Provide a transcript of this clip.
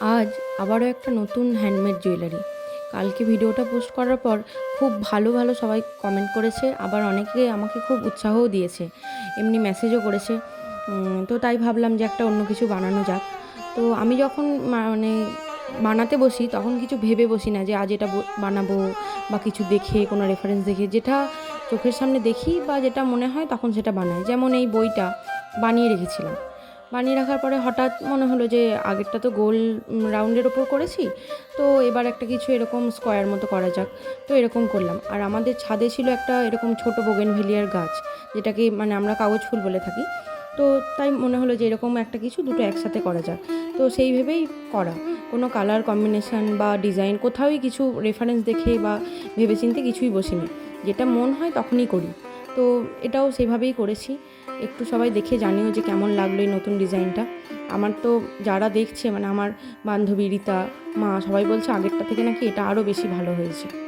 আজ আবারও একটা নতুন হ্যান্ডমেড জুয়েলারি। কালকে ভিডিওটা পোস্ট করার পর খুব ভালো, ভালো সবাই কমেন্ট করেছে। আবার অনেকে আমাকে খুব উৎসাহও দিয়েছে। এমনি মেসেজও করেছে। তো তাই ভাবলাম যে একটা অন্য কিছু বানানো যাক। তো আমি যখন মানে বানাতে বসি তখন কিছু ভেবে বসি না যে আজ এটা বানাবো বা কিছু দেখে কোনো রেফারেন্স দেখে যেটা চোখের সামনে দেখি বা যেটা মনে হয় তখন সেটা বানাই। যেমন এই বইটা বানিয়ে রেখেছিলাম। বানিয়ে রাখার পরে হঠাৎ মনে হলো যে আগেরটা তো গোল রাউন্ডের ওপর করেছি, তো এবার একটা কিছু এরকম স্কোয়ার মতো করা যাক। তো এরকম করলাম। আর আমাদের ছাদে ছিল একটা এরকম ছোট বোগেনভেলিয়ার গাছ, যেটাকে মানে আমরা কাগজ ফুল বলে থাকি। তো তাই মনে হলো যে এরকম একটা কিছু দুটো একসাথে করা যাক। তো সেই ভেবেই করা। কোনো কালার কম্বিনেশান বা ডিজাইন কোথাওই কিছু রেফারেন্স দেখে বা ভেবেচিন্তে কিছুই বসিনি। যেটা মন হয় তখনই করি। তো এটাও সেভাবেই করেছি। একটু সবাই দেখে জানিও যে কেমন লাগলো এই নতুন ডিজাইনটা। আমার তো যারা দেখছে মানে আমার বান্ধবী, রীতা, মা সবাই বলছে আগেরটা থেকে নাকি এটা আরও বেশি ভালো হয়েছে।